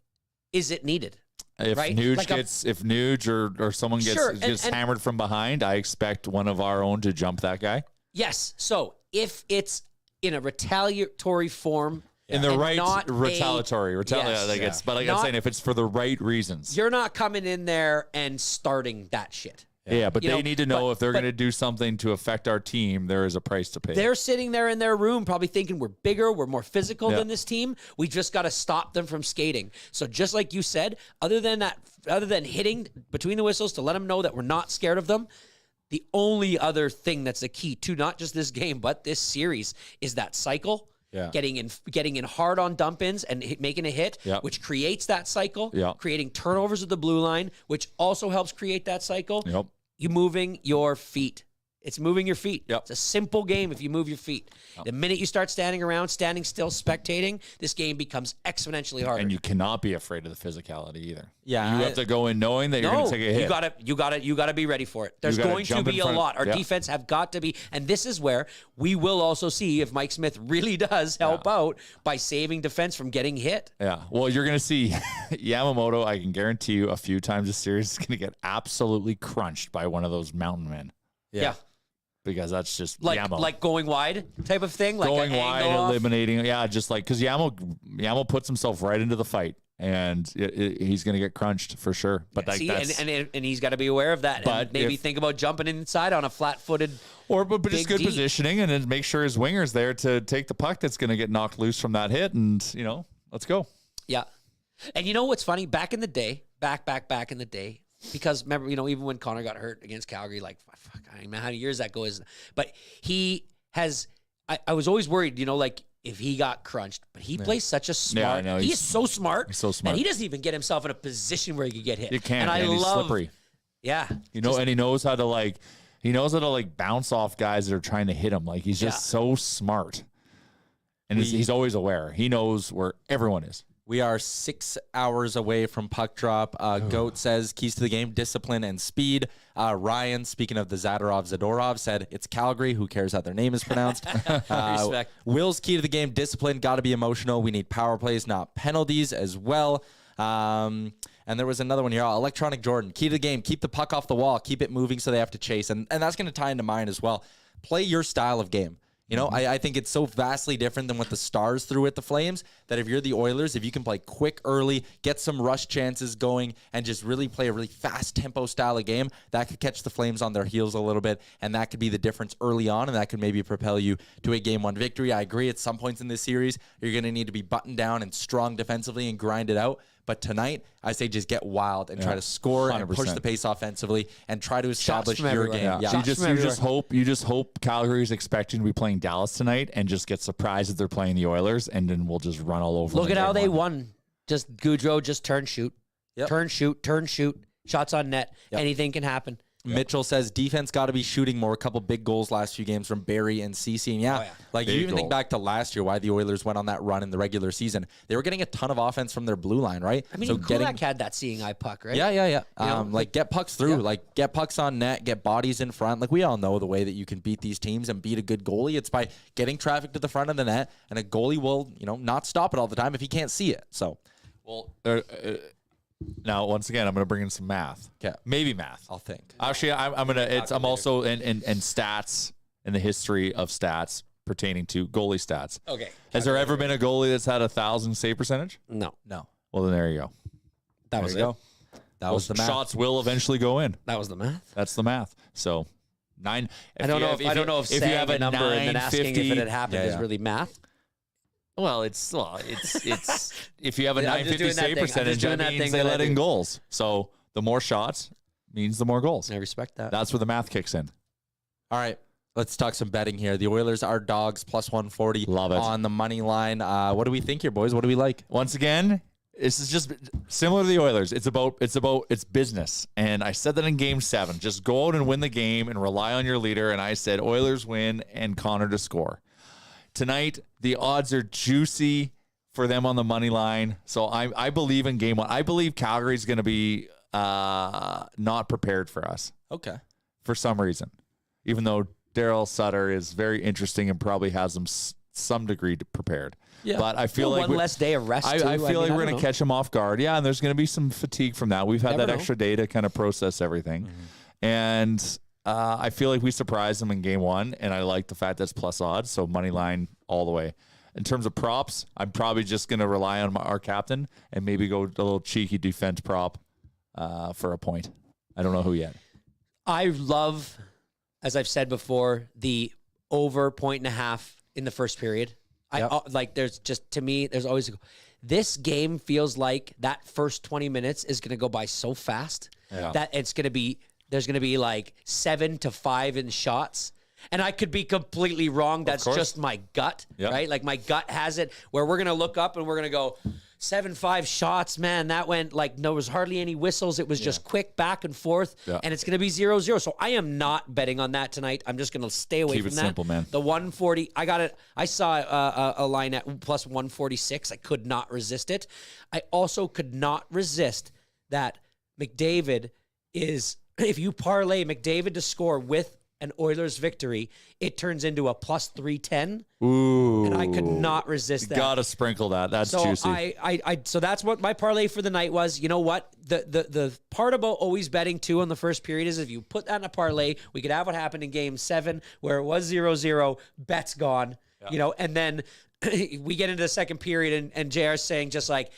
Speaker 2: is it needed?
Speaker 4: If
Speaker 2: right?
Speaker 4: Nuge or someone gets hammered from behind, I expect one of our own to jump that guy.
Speaker 2: Yes. So if it's in a retaliatory form,
Speaker 4: in the right retaliatory,
Speaker 2: I'm
Speaker 4: saying if it's for the right reasons,
Speaker 2: you're not coming in there and starting that shit.
Speaker 4: Yeah, but they need to know if they're going to do something to affect our team, there is a price to pay.
Speaker 2: They're sitting there in their room probably thinking we're bigger, we're more physical than this team. We just got to stop them from skating. So just like you said, other than hitting between the whistles to let them know that we're not scared of them, the only other thing that's the key to not just this game but this series is that cycle. Yeah. Getting in hard on dump-ins and making a hit, which creates that cycle, creating turnovers at the blue line, which also helps create that cycle.
Speaker 4: Yep.
Speaker 2: You moving your feet. It's moving your feet.
Speaker 4: Yep.
Speaker 2: It's a simple game if you move your feet. The minute you start standing around, standing still, spectating, this game becomes exponentially harder.
Speaker 4: And you cannot be afraid of the physicality either.
Speaker 1: Yeah.
Speaker 4: You have to go in knowing that you're going to take a hit.
Speaker 2: You got to be ready for it. There's going to be a lot. Our defense have got to be, and this is where we will also see if Mike Smith really does help out by saving defense from getting hit.
Speaker 4: Yeah. Well, you're going to see Yamamoto, I can guarantee you a few times this series is going to get absolutely crunched by one of those mountain men.
Speaker 2: Yeah.
Speaker 4: Because that's just
Speaker 2: like going wide type of thing, like
Speaker 4: going wide, eliminating. Yeah, just like because Yamo puts himself right into the fight, and he's going to get crunched for sure. But
Speaker 2: and he's got to be aware of that. But and maybe think about jumping inside on a flat-footed,
Speaker 4: but just good positioning, and then make sure his winger's there to take the puck that's going to get knocked loose from that hit, and let's go.
Speaker 2: Yeah, and you know what's funny? Back in the day, back in the day. Because remember, even when Connor got hurt against Calgary, like, fuck, I don't know how many years that goes. But he has, I was always worried, like if he got crunched. But he plays such a smart, he is so smart.
Speaker 4: He's so smart.
Speaker 2: And he doesn't even get himself in a position where he could get hit.
Speaker 4: You can't, and he's slippery.
Speaker 2: Yeah.
Speaker 4: And he knows how to bounce off guys that are trying to hit him. Like, he's just so smart. And he's always aware. He knows where everyone is.
Speaker 1: We are 6 hours away from puck drop. Goat says keys to the game, discipline and speed. Ryan, speaking of the Zadorov, said it's Calgary. Who cares how their name is pronounced?
Speaker 2: Respect.
Speaker 1: Will's key to the game, discipline. Got to be emotional. We need power plays, not penalties as well. And there was another one here. Electronic Jordan, key to the game. Keep the puck off the wall. Keep it moving so they have to chase. And that's going to tie into mine as well. Play your style of game. I think it's so vastly different than what the Stars threw at the Flames that if you're the Oilers, if you can play quick early, get some rush chances going, and just really play a really fast tempo style of game, that could catch the Flames on their heels a little bit, and that could be the difference early on, and that could maybe propel you to a Game 1 victory. I agree at some points in this series, you're going to need to be buttoned down and strong defensively and grind it out. But tonight, I say just get wild and try to score and push
Speaker 4: 100%.
Speaker 1: the pace offensively and try to establish
Speaker 2: from
Speaker 1: your
Speaker 2: everywhere.
Speaker 1: game.
Speaker 4: Yeah. You just hope Calgary's expecting to be playing Dallas tonight and just get surprised that they're playing the Oilers, and then we'll just run all over
Speaker 2: Look
Speaker 4: them
Speaker 2: at
Speaker 4: in
Speaker 2: how
Speaker 4: game
Speaker 2: they
Speaker 4: one.
Speaker 2: won. Just Goudreau, just turn, shoot.
Speaker 1: Yep.
Speaker 2: Turn, shoot. Shots on net.
Speaker 1: Yep.
Speaker 2: Anything can happen.
Speaker 1: Mitchell says defense got to be shooting more. A couple big goals last few games from Barry and Cece. And like
Speaker 4: Big
Speaker 1: you even
Speaker 4: goal.
Speaker 1: think back to last year, why the Oilers went on that run in the regular season. They were getting a ton of offense from their blue line, right?
Speaker 2: I mean, Kulak had that seeing eye puck, right?
Speaker 1: Yeah.
Speaker 2: know,
Speaker 1: Like get pucks through, like get pucks on net, get bodies in front. Like we all know the way that you can beat these teams and beat a good goalie. It's by getting traffic to the front of the net, and a goalie will, not stop it all the time if he can't see it. So,
Speaker 4: Well, now once again, I'm going to bring in some math.
Speaker 1: Okay.
Speaker 4: Maybe math.
Speaker 1: I'll think.
Speaker 4: Actually, I'm also in stats, in the history of stats pertaining to goalie stats.
Speaker 2: Okay.
Speaker 4: Has there ever been a goalie that's had 1,000 save percentage?
Speaker 2: No.
Speaker 4: Well, then there you go.
Speaker 2: That was
Speaker 1: There you
Speaker 2: it.
Speaker 1: go. That was the math.
Speaker 4: Shots will eventually go in.
Speaker 2: That was the math.
Speaker 4: That's the math. So 9.
Speaker 2: I don't know if
Speaker 4: you
Speaker 2: saying
Speaker 4: have
Speaker 2: a number and then asking if it had happened
Speaker 1: Yeah,
Speaker 2: is
Speaker 1: yeah.
Speaker 2: really math.
Speaker 4: Well, it's if you have a
Speaker 2: Yeah, I'm just
Speaker 4: 950
Speaker 2: doing that
Speaker 4: save
Speaker 2: thing. I'm
Speaker 4: percentage,
Speaker 2: just doing
Speaker 4: that
Speaker 2: that
Speaker 4: means
Speaker 2: thing
Speaker 4: they
Speaker 2: that I
Speaker 4: let in
Speaker 2: do.
Speaker 4: goals. So the more shots means the more goals.
Speaker 2: I respect that.
Speaker 4: That's where the math kicks in.
Speaker 1: All right. Let's talk some betting here. The Oilers are dogs plus 140.
Speaker 4: Love it.
Speaker 1: On the money line. What do we think here, boys? What do we like?
Speaker 4: Once again, this is just similar to the Oilers. It's business. And I said that in game 7. Just go out and win the game and rely on your leader. And I said Oilers win and Connor to score. Tonight, the odds are juicy for them on the money line. So I believe in game 1. I believe Calgary's going to be not prepared for us
Speaker 1: Okay.
Speaker 4: for some reason, even though Daryl Sutter is very interesting and probably has them some degree prepared.
Speaker 1: Yeah.
Speaker 4: But I feel
Speaker 2: Well,
Speaker 4: like
Speaker 2: one less day of rest.
Speaker 4: I
Speaker 2: too.
Speaker 4: feel like
Speaker 2: mean,
Speaker 4: we're going to catch them off guard. Yeah, and there's going to be some fatigue from that. We've had
Speaker 2: Never
Speaker 4: that
Speaker 2: know.
Speaker 4: extra day to kind of process everything. And I feel like we surprised them in game 1, and I like the fact that's plus odds, so money line all the way. In terms of props, I'm probably just going to rely on our captain and maybe go a little cheeky defense prop for a point. I don't know who yet.
Speaker 2: I love, as I've said before, the over 1.5 in the first period. There's just, to me, there's always this game feels like that first 20 minutes is going to go by so fast that there's going to be like 7-5 in shots. And I could be completely wrong. That's just my gut, right? Like my gut has it where we're going to look up and we're going to go 7-5 shots. Man, that went like, there was hardly any whistles. It was just quick back and forth and it's going to be 0-0. So I am not betting on that tonight. I'm just going to stay away from that.
Speaker 4: Keep it simple, man.
Speaker 2: The 140, I got it. I saw a line at plus 146. I could not resist it. I also could not resist that McDavid is, if you parlay McDavid to score with an Oilers victory, it turns into a plus 310.
Speaker 4: Ooh.
Speaker 2: And I could not resist that.
Speaker 4: Gotta sprinkle that. That's
Speaker 2: So
Speaker 4: juicy.
Speaker 2: so that's what my parlay for the night was. You know what? The part about always betting too on the first period is if you put that in a parlay, we could have what happened in game 7 where it was 0-0, bet's gone, and then we get into the second period and JR's saying just like,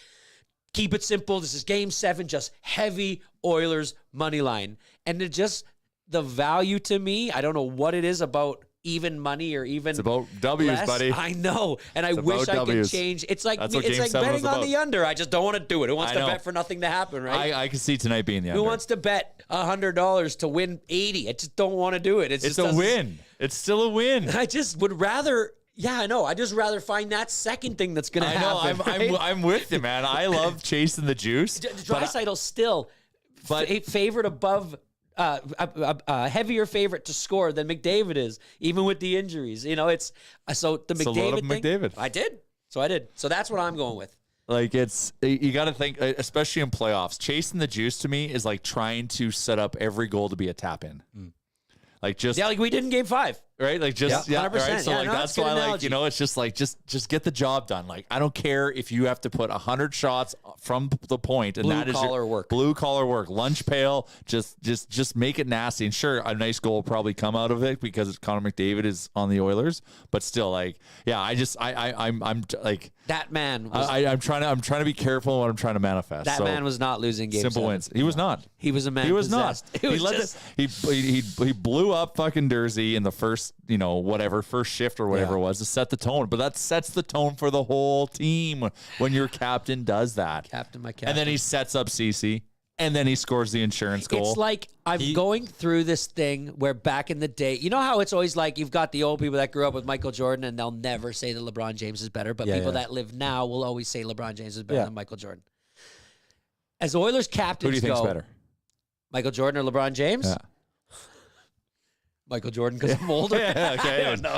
Speaker 2: keep it simple. This is game 7, just heavy Oilers money line. And it just, the value to me, I don't know what it is about even money or even
Speaker 4: It's about W's,
Speaker 2: less.
Speaker 4: buddy.
Speaker 2: I know, and I
Speaker 4: It's
Speaker 2: wish
Speaker 4: about
Speaker 2: I could
Speaker 4: Ws.
Speaker 2: change. It's like
Speaker 4: That's what
Speaker 2: it's
Speaker 4: Game
Speaker 2: like
Speaker 4: 7
Speaker 2: betting
Speaker 4: was
Speaker 2: on the
Speaker 4: about.
Speaker 2: under. I just don't want to do it. Who wants
Speaker 4: I
Speaker 2: to
Speaker 4: know.
Speaker 2: bet for nothing to happen, right?
Speaker 4: I can see tonight being the under.
Speaker 2: Who wants to bet $100 to win 80? I just don't want to do it.
Speaker 4: It's
Speaker 2: just
Speaker 4: a
Speaker 2: doesn't-
Speaker 4: win. It's still a win.
Speaker 2: I just would rather. Yeah, I know. I just rather find that second thing that's going to
Speaker 4: I know.
Speaker 2: happen.
Speaker 4: I'm with you, man. I love chasing the juice.
Speaker 2: Draisaitl's still favored above. A heavier favorite to score than McDavid is, even with the injuries. It's so the
Speaker 4: So load
Speaker 2: McDavid
Speaker 4: up
Speaker 2: thing.
Speaker 4: McDavid.
Speaker 2: I did. So that's what I'm going with.
Speaker 4: Like you got to think, especially in playoffs, chasing the juice to me is like trying to set up every goal to be a tap in. Like just
Speaker 2: Yeah, like we did in game 5.
Speaker 4: right, like just
Speaker 2: Yeah,
Speaker 4: yeah,
Speaker 2: 100%.
Speaker 4: right. So
Speaker 2: Yeah,
Speaker 4: like
Speaker 2: no,
Speaker 4: that's
Speaker 2: that's a good
Speaker 4: why, like
Speaker 2: analogy.
Speaker 4: it's just like just get the job done. Like I don't care if you have to put 100 shots from the point, and
Speaker 2: Blue
Speaker 4: that is
Speaker 2: collar
Speaker 4: your
Speaker 2: work.
Speaker 4: blue collar work, lunch pail. Just make it nasty. And sure, a nice goal will probably come out of it because Connor McDavid is on the Oilers. But still, like yeah, I'm like
Speaker 2: That man was
Speaker 4: I'm trying to be careful in what I'm trying to manifest.
Speaker 2: that
Speaker 4: So,
Speaker 2: man was not losing game
Speaker 4: simple
Speaker 2: 7.
Speaker 4: wins. He was not.
Speaker 2: He was a man
Speaker 4: He was
Speaker 2: possessed.
Speaker 4: not.
Speaker 2: It was
Speaker 4: He, let
Speaker 2: just,
Speaker 4: he blew up fucking Dursey in the first first, whatever, first shift or whatever it was to set the tone. But that sets the tone for the whole team when your captain does that.
Speaker 2: Captain, my captain.
Speaker 4: And then he sets up CC, and then he scores the insurance goal.
Speaker 2: It's like I'm going through this thing where back in the day, you know how it's always like you've got the old people that grew up with Michael Jordan and they'll never say that LeBron James is better, but people that live now will always say LeBron James is better than Michael Jordan. As Oilers captains
Speaker 4: Who do you think's better?
Speaker 2: Michael Jordan or LeBron James?
Speaker 4: Yeah.
Speaker 2: Michael Jordan because I'm older.
Speaker 4: Okay.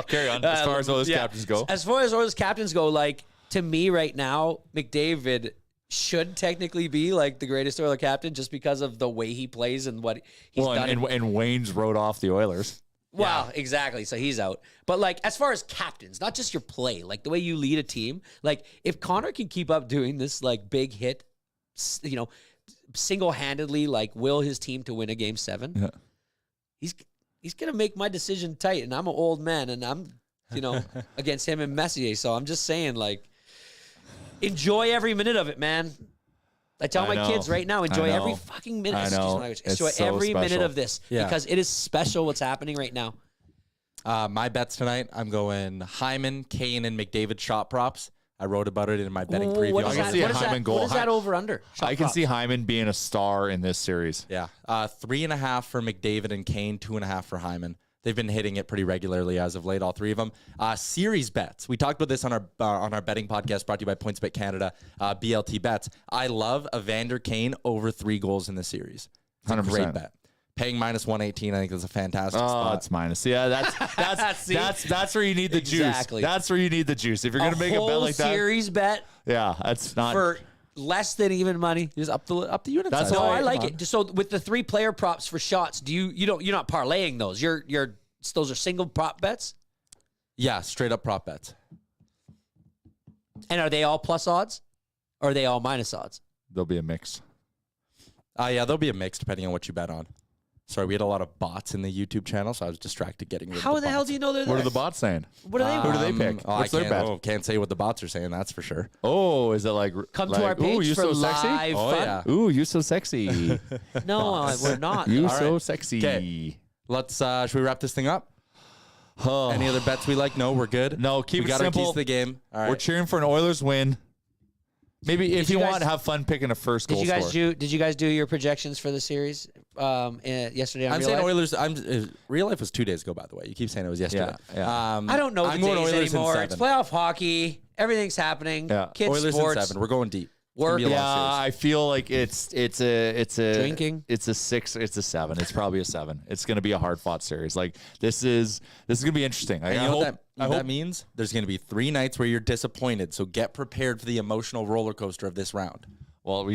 Speaker 4: Carry on. As far as Oilers captains go.
Speaker 2: As far as Oilers captains go, like, to me right now, McDavid should technically be like the greatest Oiler captain just because of the way he plays and what he's done.
Speaker 4: And Wayne's wrote off the Oilers.
Speaker 2: Well, exactly. So he's out. But like, as far as captains, not just your play, like the way you lead a team, like if Connor can keep up doing this like big hit, single-handedly like will his team to win a game 7, he's going to make my decision tight. And I'm an old man and I'm, against him and Messier. So I'm just saying, like, enjoy every minute of it, man. I tell my kids right now, enjoy every fucking minute.
Speaker 4: I know.
Speaker 2: Enjoy every minute of this because it is special what's happening right now.
Speaker 1: My bets tonight, I'm going Hyman, Kane, and McDavid shot props. I wrote about it in my betting preview.
Speaker 2: What
Speaker 4: I can see a Hyman goal.
Speaker 2: What is that over under?
Speaker 4: I can see Hyman being a star in this series.
Speaker 1: Yeah. 3.5 for McDavid and Kane, 2.5 for Hyman. They've been hitting it pretty regularly as of late, all three of them. Series bets. We talked about this on our betting podcast brought to you by PointsBet Canada, BLT Bets. I love Evander Kane over 3 goals in the series. It's 100%. A great bet. Paying minus 118, I think is a fantastic spot.
Speaker 4: It's minus. Yeah, that's where you need the juice. That's where you need the juice. If you're going to make a bet like that.
Speaker 2: Series bet.
Speaker 4: Yeah, that's not
Speaker 2: for less than even money.
Speaker 1: Just up the unit size.
Speaker 2: I like it. So with the 3 player props for shots, you're not parlaying those. Those are single prop bets?
Speaker 1: Yeah, straight up prop bets.
Speaker 2: And are they all plus odds? Or are they all minus odds?
Speaker 4: There'll be a mix.
Speaker 1: Yeah, there'll be a mix depending on what you bet on. Sorry, we had a lot of bots in the YouTube channel, so I was distracted getting rid of
Speaker 2: How the hell do you know they're there?
Speaker 4: What are the bots saying?
Speaker 2: What are they?
Speaker 4: Who do they pick? What's their bet?
Speaker 1: Can't say what the bots are saying, that's for sure.
Speaker 4: Oh, is it like
Speaker 2: come to our page
Speaker 4: ooh, you
Speaker 2: for
Speaker 4: so
Speaker 2: live
Speaker 4: sexy?
Speaker 2: fun?
Speaker 1: Yeah.
Speaker 4: Ooh, you so sexy.
Speaker 2: No, we're not.
Speaker 4: You
Speaker 1: All
Speaker 4: so
Speaker 1: right.
Speaker 4: sexy.
Speaker 1: Okay. Let's should we wrap this thing up? Any other bets we like? No, we're good.
Speaker 4: No, keep
Speaker 1: we
Speaker 4: it
Speaker 1: got
Speaker 4: simple.
Speaker 1: Our keys to the game. All right.
Speaker 4: We're cheering for an Oilers win. Maybe if you want, have fun picking a first goal scorer.
Speaker 2: Did you guys do your projections for the series yesterday? On
Speaker 1: I'm
Speaker 2: Real
Speaker 1: saying
Speaker 2: Life?
Speaker 1: Oilers. Real Life was 2 days ago, by the way. You keep saying it was yesterday.
Speaker 4: Yeah.
Speaker 2: I don't know
Speaker 1: I'm
Speaker 2: the
Speaker 1: going
Speaker 2: days
Speaker 1: Oilers in
Speaker 2: anymore.
Speaker 1: 7.
Speaker 2: It's playoff hockey. Everything's happening.
Speaker 4: Yeah.
Speaker 2: Kids
Speaker 1: Oilers
Speaker 2: sports.
Speaker 1: in 7. We're going deep.
Speaker 2: Work.
Speaker 1: Yeah,
Speaker 4: I feel like it's a
Speaker 2: Drinking?
Speaker 4: It's a 6. It's a 7. It's probably a 7. It's going to be a hard fought series. Like this is going to be interesting.
Speaker 1: And you know what that means? There's going to be 3 nights where you're disappointed. So get prepared for the emotional roller coaster of this round.
Speaker 4: Well,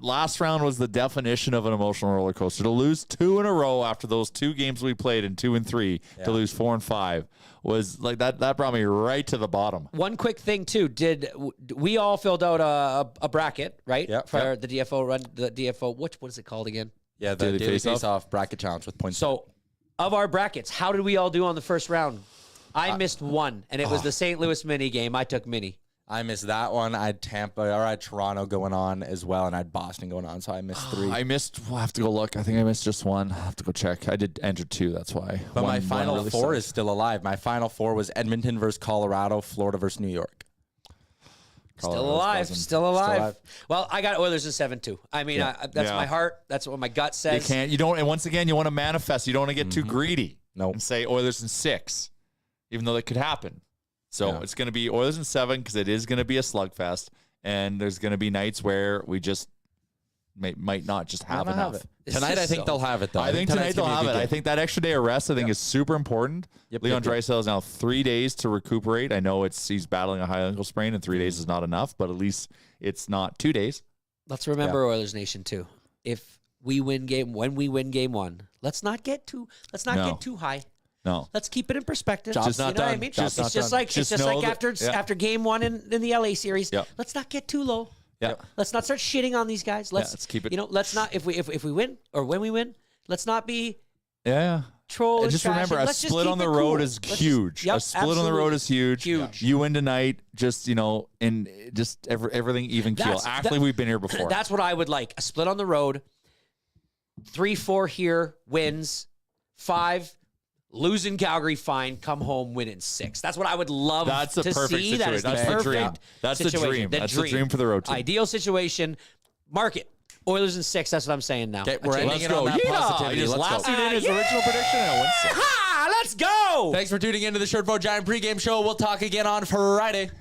Speaker 4: last round was the definition of an emotional roller coaster. To lose 2 in a row after those 2 games we played in 2 and 3, to lose 4 and 5 was like that. That brought me right to the bottom.
Speaker 2: One quick thing too: we all filled out a bracket, right?
Speaker 1: Yeah.
Speaker 2: For the DFO run. The DFO. What is it called again?
Speaker 1: Yeah, the Daily Face-Off bracket challenge with points.
Speaker 2: So, of our brackets, how did we all do on the first round? I missed one, and it was the St. Louis mini game. I took mini.
Speaker 1: I missed that one. I had Toronto going on as well, and I had Boston going on, so I missed 3.
Speaker 4: We'll have to go look. I think I missed just 1. I'll have to go check. I did enter 2, that's why.
Speaker 1: But my final 4 is still alive. My final 4 was Edmonton versus Colorado, Florida versus New York.
Speaker 2: Still alive. Well, I got Oilers in 7 too. I mean, that's my heart. That's what my gut says.
Speaker 4: You don't, and once again, you want to manifest. You don't want to get too greedy.
Speaker 1: No.
Speaker 4: And say Oilers in 6, even though that could happen. So it's going to be Oilers in 7 because it is going to be a slugfest, and there's going to be nights where we just might not just have enough.
Speaker 1: Tonight, I think they'll have it, though.
Speaker 4: I think tonight they'll have it. I think that extra day of rest, I think, is super important. Leon Draisaitl has now 3 days to recuperate. I know he's battling a high ankle sprain, and 3 days is not enough, but at least it's not 2 days.
Speaker 2: Let's remember Oilers Nation too. When we win game 1, let's not get too high.
Speaker 4: No.
Speaker 2: Let's keep it in perspective.
Speaker 1: Job's not
Speaker 2: you know
Speaker 1: done.
Speaker 2: what I mean?
Speaker 1: Job's
Speaker 2: It's just like after game 1 in the LA series.
Speaker 4: Yep.
Speaker 2: Let's not get too low.
Speaker 4: Yeah.
Speaker 2: Let's not start shitting on these guys.
Speaker 4: Let's keep it.
Speaker 2: Let's not if we win or when we win, let's not be troll.
Speaker 4: And just remember, a split on the road is huge. A split on the road is huge.
Speaker 2: Huge.
Speaker 4: You win tonight, and just everything even keel. Actually, we've been here before.
Speaker 2: That's what I would like. A split on the road. 3-4 here wins. 5 losing Calgary, fine. Come home, win in 6. That's what I would love
Speaker 4: That's a
Speaker 2: to
Speaker 4: perfect
Speaker 2: see. That is
Speaker 4: situation.
Speaker 2: the
Speaker 4: That's the
Speaker 2: perfect
Speaker 4: dream. That's the
Speaker 2: situation.
Speaker 4: dream. That's the dream for the road team.
Speaker 2: Ideal situation. Mark it. Oilers in 6. That's what I'm saying now.
Speaker 1: Okay, we're ending
Speaker 4: Let's
Speaker 1: it on
Speaker 4: go.
Speaker 1: that
Speaker 4: Yeehaw!
Speaker 1: positivity.
Speaker 4: He just
Speaker 1: Let's go.
Speaker 4: lasted in his original prediction and wins it.
Speaker 2: Ha! Let's go.
Speaker 1: Thanks for tuning into the Shirt Vote Giant pregame show. We'll talk again on Friday.